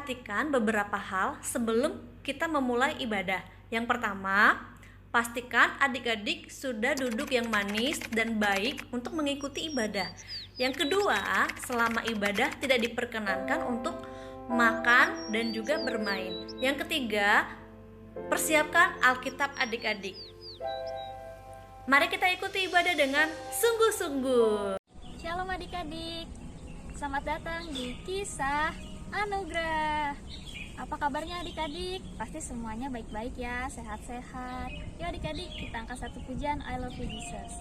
perhatikan beberapa hal sebelum kita memulai ibadah. Yang pertama, pastikan adik-adik sudah duduk yang manis dan baik untuk mengikuti ibadah. Yang kedua, selama ibadah tidak diperkenankan untuk makan dan juga bermain. Yang ketiga, persiapkan Alkitab adik-adik. Mari kita ikuti ibadah dengan sungguh-sungguh. Shalom adik-adik, selamat datang di Kisah Anugerah. Apa kabarnya adik-adik? Pasti semuanya baik-baik ya, sehat-sehat. Yuk adik-adik, kita angkat satu pujian I Love You Jesus.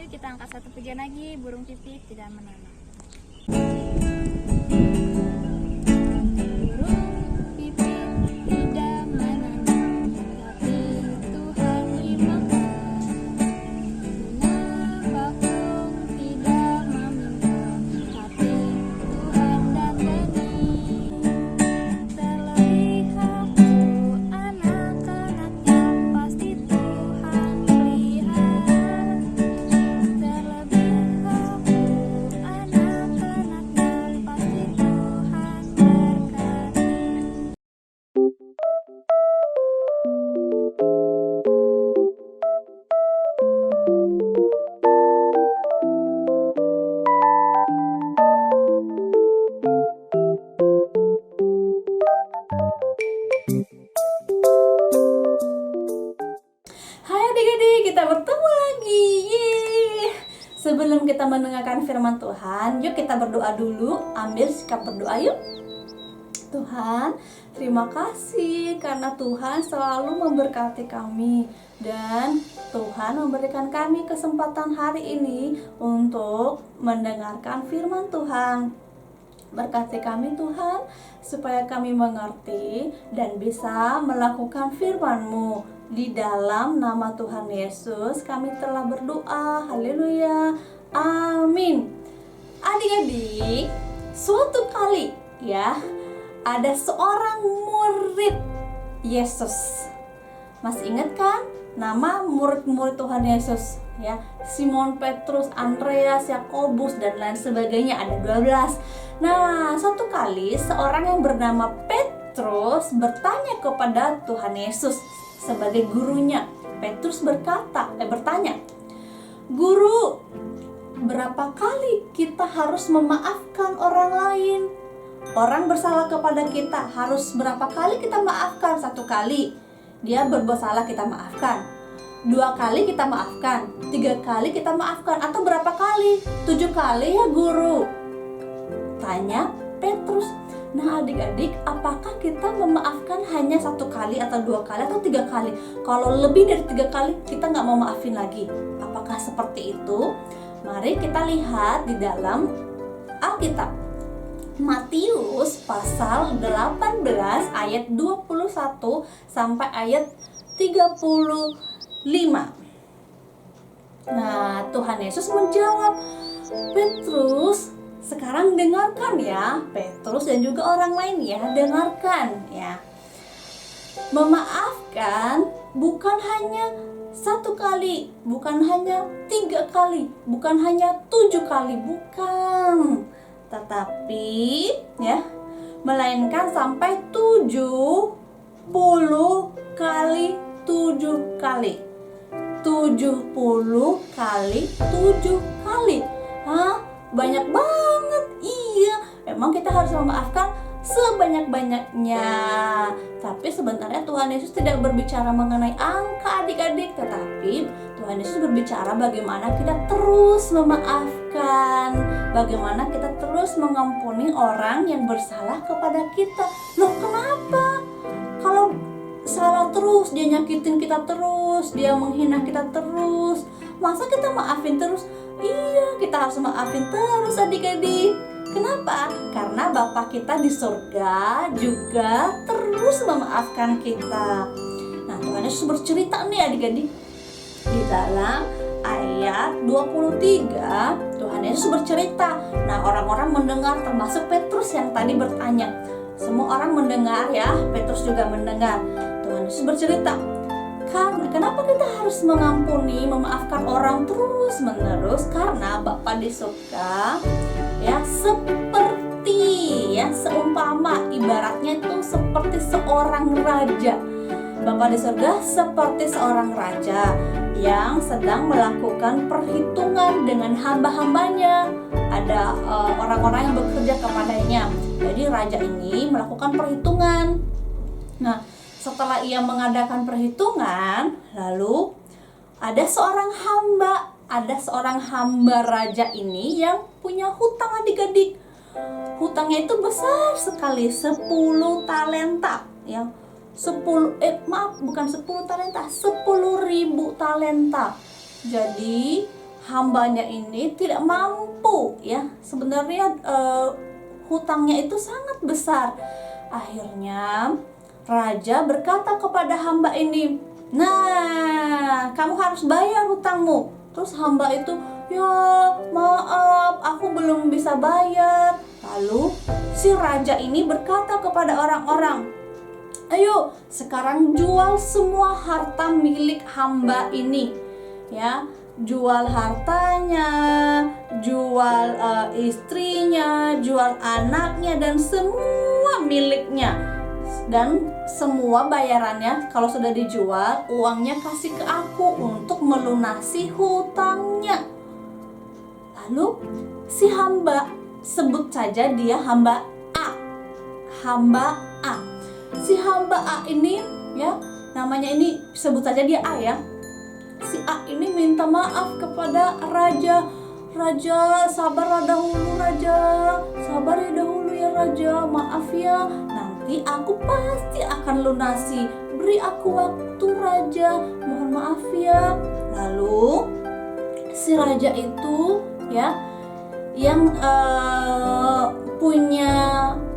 Kita angkat satu pujian lagi, burung pipit tidak menanam. Kita bertemu lagi. Yeay. Sebelum kita mendengarkan firman Tuhan, yuk kita berdoa dulu. Ambil sikap berdoa yuk. Tuhan, terima kasih karena Tuhan selalu memberkati kami, dan Tuhan memberikan kami kesempatan hari ini untuk mendengarkan firman Tuhan. Berkati kami Tuhan, supaya kami mengerti dan bisa melakukan firman-Mu. Di dalam nama Tuhan Yesus kami telah berdoa. Haleluya. Amin. Adik-adik, suatu kali ya, ada seorang murid Yesus. Masih ingat kan nama murid-murid Tuhan Yesus ya? Simon Petrus, Andreas, Yakobus dan lain sebagainya, ada 12. Nah, suatu kali seorang yang bernama Petrus bertanya kepada Tuhan Yesus sebagai gurunya. Petrus bertanya, "Guru, berapa kali kita harus memaafkan orang lain? Orang bersalah kepada kita, harus berapa kali kita maafkan? 1 kali dia berbuat salah kita maafkan, 2 kali kita maafkan, 3 kali kita maafkan, atau berapa kali? 7 kali ya guru?" Tanya Petrus. Nah adik-adik, apakah kita memaafkan hanya 1 kali atau 2 kali atau 3 kali? Kalau lebih dari 3 kali, kita nggak mau maafin lagi. Apakah seperti itu? Mari kita lihat di dalam Alkitab. Matius pasal 18 ayat 21 sampai ayat 35. Nah, Tuhan Yesus menjawab, "Petrus, sekarang dengarkan ya, Petrus dan juga orang lain ya, dengarkan ya. Memaafkan bukan hanya 1 kali, bukan hanya 3 kali, bukan hanya 7 kali, bukan. Tetapi ya, melainkan sampai 70 kali 7 kali. 70 kali 7 kali. Hah? banyak banget. Iya, memang kita harus memaafkan sebanyak-banyaknya. Tapi sebenarnya Tuhan Yesus tidak berbicara mengenai angka adik-adik, tetapi Tuhan Yesus berbicara bagaimana kita terus memaafkan, bagaimana kita terus mengampuni orang yang bersalah kepada kita. Loh, kenapa? Kalau salah terus, dia nyakitin kita terus, dia menghina kita terus, masa kita maafin terus? Iya, kita harus maafin terus adik-adik. Kenapa? Karena Bapa kita di surga juga terus memaafkan kita. Nah, Tuhan Yesus bercerita nih adik-adik. Di dalam ayat 23, Tuhan Yesus bercerita. Nah, orang-orang mendengar, termasuk Petrus yang tadi bertanya. Semua orang mendengar ya, Petrus juga mendengar. Tuhan Yesus bercerita, kenapa kita harus mengampuni, memaafkan orang terus menerus? Karena Bapa di surga ya seumpama, ibaratnya itu seperti seorang raja. Bapa di surga seperti seorang raja yang sedang melakukan perhitungan dengan hamba-hambanya. Ada orang-orang yang bekerja kepadanya. Jadi raja ini melakukan perhitungan. Nah, setelah ia mengadakan perhitungan, lalu ada seorang hamba raja ini yang punya hutang adik-adik. Hutangnya itu besar sekali, 10 talenta ya. 10 talenta, 10.000 talenta. Jadi hambanya ini tidak mampu ya. Sebenarnya hutangnya itu sangat besar. Akhirnya raja berkata kepada hamba ini, "Nah, kamu harus bayar hutangmu." Terus hamba itu, "Ya, maaf, aku belum bisa bayar." Lalu si raja ini berkata kepada orang-orang, "Ayo, sekarang jual semua harta milik hamba ini." Ya, jual hartanya, jual istrinya, jual anaknya, dan semua miliknya. Dan semua bayarannya, kalau sudah dijual, uangnya kasih ke aku untuk melunasi hutangnya. Lalu si hamba, sebut saja dia hamba A. Si hamba A ini ya, namanya ini sebut saja dia A ya. Si A ini minta maaf kepada raja. "Raja, sabar dahulu raja. Sabar ya dahulu ya raja. Maaf ya. Nanti aku pasti akan lunasi. Beri aku waktu raja. Mohon maaf ya." Lalu si raja itu ya, yang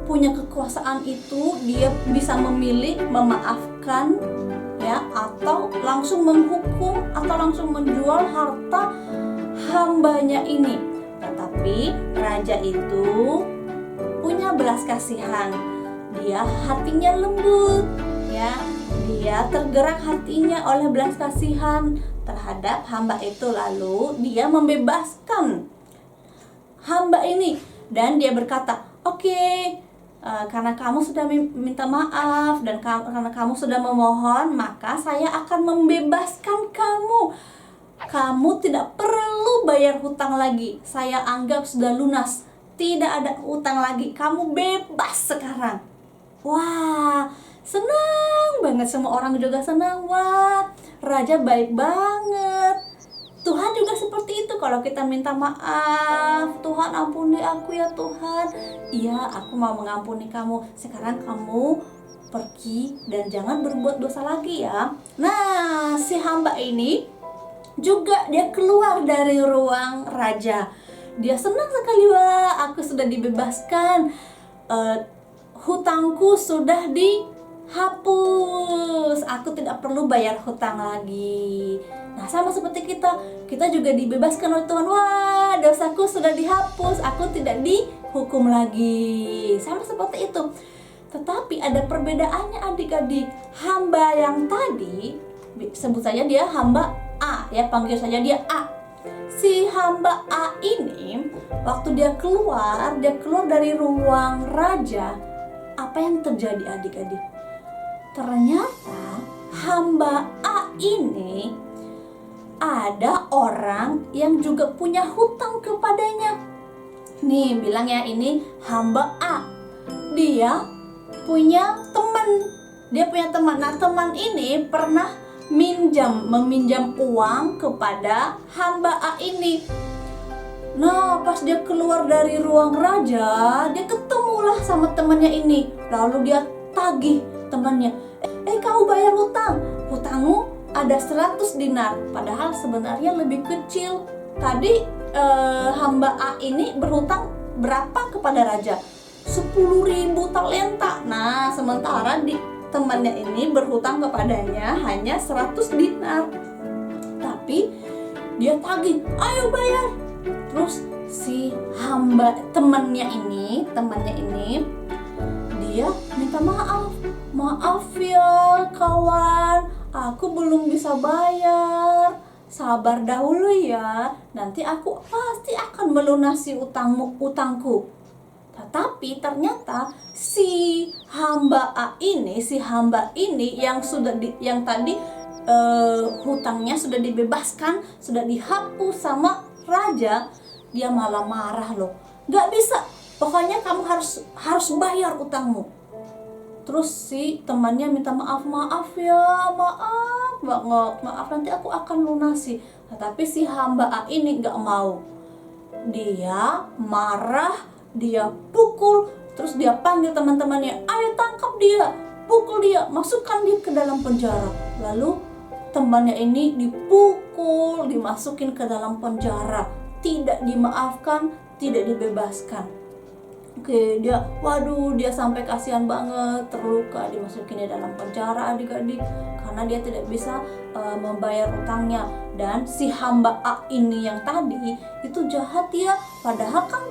punya kekuasaan itu, dia bisa memilih memaafkan ya, atau langsung menghukum, atau langsung menjual harta hambanya ini. Tetapi raja itu punya belas kasihan. Dia hatinya lembut ya. Dia tergerak hatinya oleh belas kasihan terhadap hamba itu. Lalu dia membebaskan hamba ini, dan dia berkata, "Oke, karena kamu sudah minta maaf dan karena kamu sudah memohon, maka saya akan membebaskan kamu. Kamu tidak perlu bayar hutang lagi. Saya anggap sudah lunas. Tidak ada hutang lagi. Kamu bebas sekarang." Wah, senang banget, semua orang juga senang. Wah, raja baik banget. Tuhan juga seperti itu. Kalau kita minta maaf, "Tuhan, ampuni aku ya Tuhan." "Iya, aku mau mengampuni kamu. Sekarang kamu pergi dan jangan berbuat dosa lagi ya." Nah, si hamba ini juga dia keluar dari ruang raja. Dia senang sekali, "Wah, aku sudah dibebaskan. Hutangku sudah dihapus. Aku tidak perlu bayar hutang lagi." Nah, sama seperti kita juga dibebaskan oleh Tuhan. "Wah, dosaku sudah dihapus. Aku tidak dihukum lagi." Sama seperti itu. Tetapi ada perbedaannya adik-adik. Hamba yang tadi, sebut saja dia hamba A ya, panggil saja dia A. Si hamba A ini, waktu dia keluar dari ruang raja, apa yang terjadi adik-adik? Ternyata hamba A ini ada orang yang juga punya hutang kepadanya. Nih bilang ya, ini hamba A. Dia punya teman. Nah, teman ini pernah meminjam uang kepada hamba A ini. Nah, pas dia keluar dari ruang raja, dia ketemulah sama temannya ini. Lalu dia tagih temannya. Kamu bayar hutangmu ada 100 dinar. Padahal sebenarnya lebih kecil. Tadi hamba A ini berhutang berapa kepada raja? 10.000 talenta. Nah, sementara temannya ini berhutang kepadanya hanya 100 dinar. Tapi dia tagih, ayo bayar. Terus si temannya ini dia minta maaf ya kawan, aku belum bisa bayar, sabar dahulu ya, nanti aku pasti akan melunasi utangku. Tetapi ternyata si hamba ini yang tadi hutangnya sudah dibebaskan, sudah dihapus sama raja, dia malah marah loh. Gak bisa, pokoknya kamu harus bayar utangmu. Terus si temannya minta maaf ya, maaf banget, maaf nanti aku akan lunasi. Tetapi si hamba A ini gak mau. Dia marah, dia pukul, terus dia panggil teman-temannya, ayo tangkap dia, pukul dia, masukkan dia ke dalam penjara. Lalu temannya ini dipukul, dimasukin ke dalam penjara, tidak dimaafkan, tidak dibebaskan. Oke, dia sampai kasihan banget, terluka, dimasukin di dalam penjara adik-adik, karena dia tidak bisa membayar utangnya. Dan si hamba A ini yang tadi itu jahat ya, padahal kan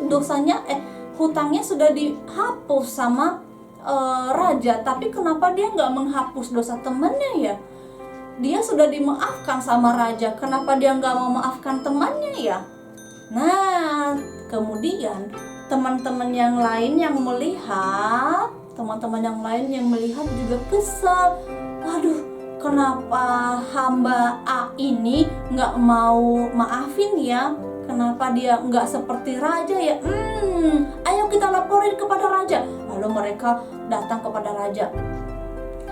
hutangnya sudah dihapus sama raja, tapi kenapa dia nggak menghapus dosa temannya ya? Dia sudah dimaafkan sama raja, kenapa dia nggak mau maafkan temannya ya? Nah, kemudian teman-teman yang lain yang melihat juga kesal. Waduh, kenapa hamba A ini nggak mau maafin ya? Kenapa dia nggak seperti raja ya? Ayo kita laporin kepada raja. Lalu mereka datang kepada raja.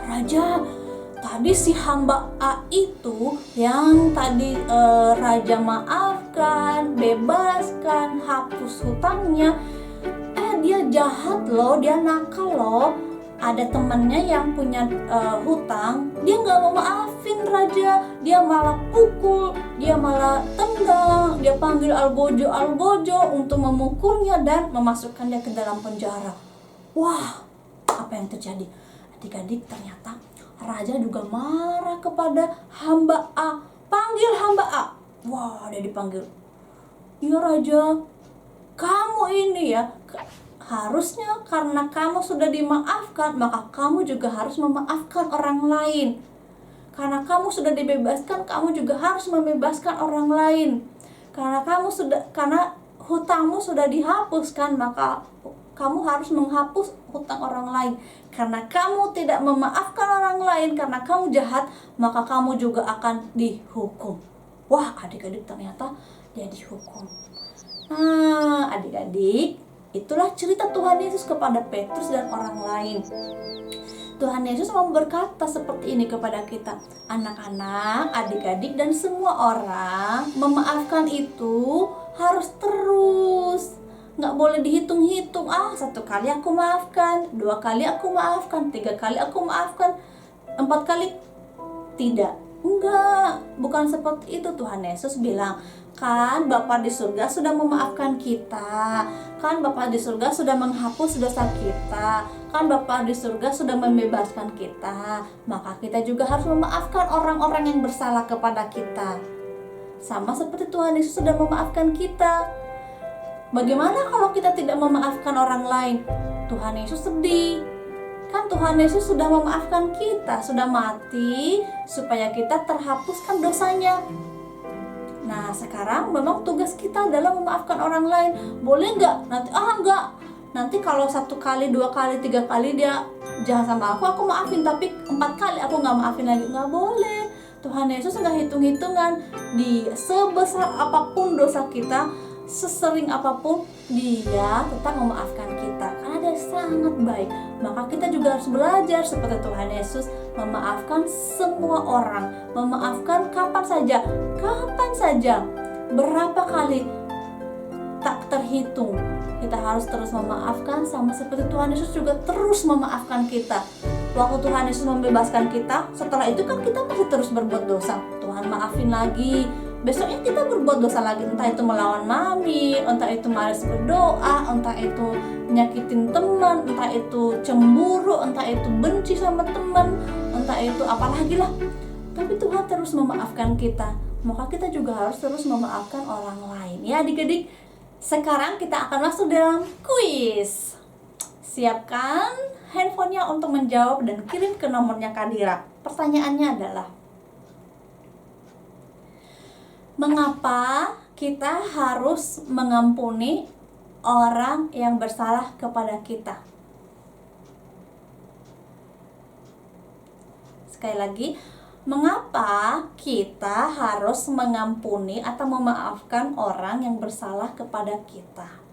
Raja, tadi si hamba A itu yang tadi raja maafkan, bebaskan, hapus hutangnya, dia jahat loh, dia nakal loh. Ada temannya yang punya hutang, dia nggak mau maafin raja, dia malah pukul, dia malah tendang, dia panggil algojo untuk memukulnya dan memasukkan dia ke dalam penjara. Wah, apa yang terjadi? Adik-adik, ternyata raja juga marah kepada hamba A. Panggil hamba A. Wah, dia dipanggil. Ya raja, kamu ini ya, harusnya karena kamu sudah dimaafkan, maka kamu juga harus memaafkan orang lain. Karena kamu sudah dibebaskan, kamu juga harus membebaskan orang lain. Karena hutangmu sudah dihapuskan, maka kamu harus menghapus hutang orang lain. Karena kamu tidak memaafkan orang lain, karena kamu jahat, maka kamu juga akan dihukum. Wah, adik-adik, ternyata dia dihukum. Nah, adik-adik, itulah cerita Tuhan Yesus kepada Petrus dan orang lain. Tuhan Yesus mau berkata seperti ini kepada kita, anak-anak, adik-adik, dan semua orang, memaafkan itu harus terus. Nggak boleh dihitung-hitung, 1 kali aku maafkan, 2 kali aku maafkan, 3 kali aku maafkan, 4 kali tidak. Enggak, bukan seperti itu. Tuhan Yesus bilang, kan Bapa di surga sudah memaafkan kita, kan Bapa di surga sudah menghapus dosa kita, kan Bapa di surga sudah membebaskan kita, maka kita juga harus memaafkan orang-orang yang bersalah kepada kita, sama seperti Tuhan Yesus sudah memaafkan kita. Bagaimana kalau kita tidak memaafkan orang lain? Tuhan Yesus sedih. Kan Tuhan Yesus sudah memaafkan kita, sudah mati supaya kita terhapuskan dosanya. Nah, sekarang memang tugas kita adalah memaafkan orang lain. Boleh nggak? Nanti kalau 1 kali, 2 kali, 3 kali dia jahat sama aku maafin, tapi 4 kali aku nggak maafin lagi. Nggak boleh. Tuhan Yesus nggak hitung-hitungan. Sebesar apapun dosa kita, sesering apapun dia tetap memaafkan kita karena dia sangat baik. Maka kita juga harus belajar seperti Tuhan Yesus, memaafkan semua orang, memaafkan kapan saja, berapa kali tak terhitung. Kita harus terus memaafkan, sama seperti Tuhan Yesus juga terus memaafkan kita. Waktu Tuhan Yesus membebaskan kita, setelah itu kan kita masih terus berbuat dosa. Tuhan maafin lagi, besoknya kita berbuat dosa lagi, entah itu melawan mami, entah itu malas berdoa, entah itu nyakitin teman, entah itu cemburu, entah itu benci sama teman, entah itu apalagi lah. Tapi Tuhan terus memaafkan kita, maka kita juga harus terus memaafkan orang lain. Ya adik-adik, sekarang kita akan masuk dalam kuis. Siapkan handphonenya untuk menjawab dan kirim ke nomornya Kadira. Pertanyaannya adalah, mengapa kita harus mengampuni orang yang bersalah kepada kita? Sekali lagi, mengapa kita harus mengampuni atau memaafkan orang yang bersalah kepada kita?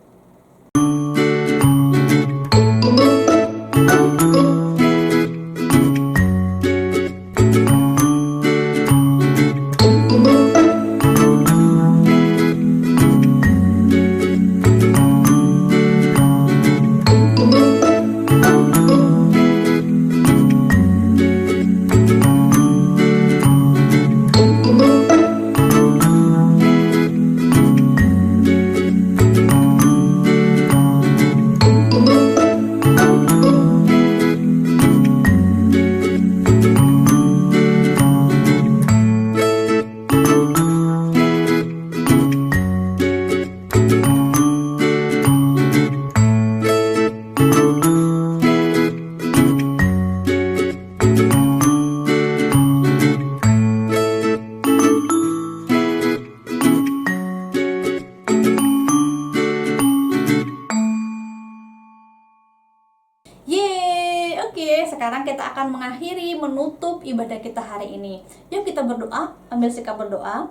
Sekarang kita akan menutup ibadah kita hari ini. Yuk kita berdoa, ambil sikap berdoa.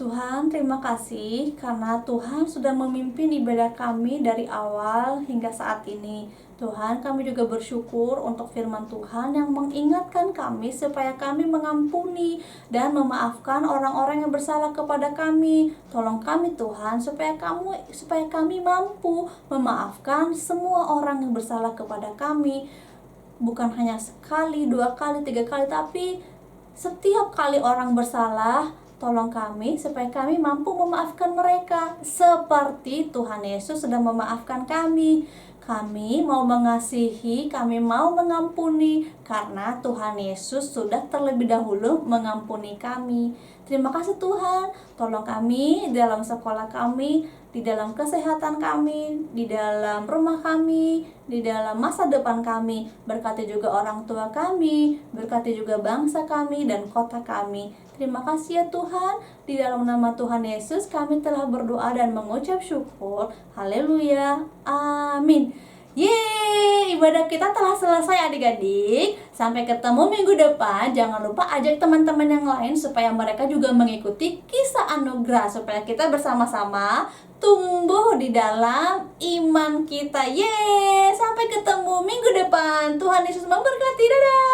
Tuhan, terima kasih karena Tuhan sudah memimpin ibadah kami dari awal hingga saat ini. Tuhan, kami juga bersyukur untuk firman Tuhan yang mengingatkan kami supaya kami mengampuni dan memaafkan orang-orang yang bersalah kepada kami. Tolong kami Tuhan supaya kami mampu memaafkan semua orang yang bersalah kepada kami. Bukan hanya sekali, 2 kali, 3 kali, tapi setiap kali orang bersalah, tolong kami supaya kami mampu memaafkan mereka seperti Tuhan Yesus sudah memaafkan kami. Kami mau mengasihi, kami mau mengampuni karena Tuhan Yesus sudah terlebih dahulu mengampuni kami. Terima kasih Tuhan, tolong kami di dalam sekolah kami, di dalam kesehatan kami, di dalam rumah kami, di dalam masa depan kami. Berkati juga orang tua kami, berkati juga bangsa kami dan kota kami. Terima kasih ya Tuhan, di dalam nama Tuhan Yesus kami telah berdoa dan mengucap syukur. Haleluya, amin. Yeay, ibadah kita telah selesai adik-adik. Sampai ketemu minggu depan. Jangan lupa ajak teman-teman yang lain supaya mereka juga mengikuti kisah anugerah, supaya kita bersama-sama tumbuh di dalam iman kita. Yeay, sampai ketemu minggu depan. Tuhan Yesus memberkati. Dadah.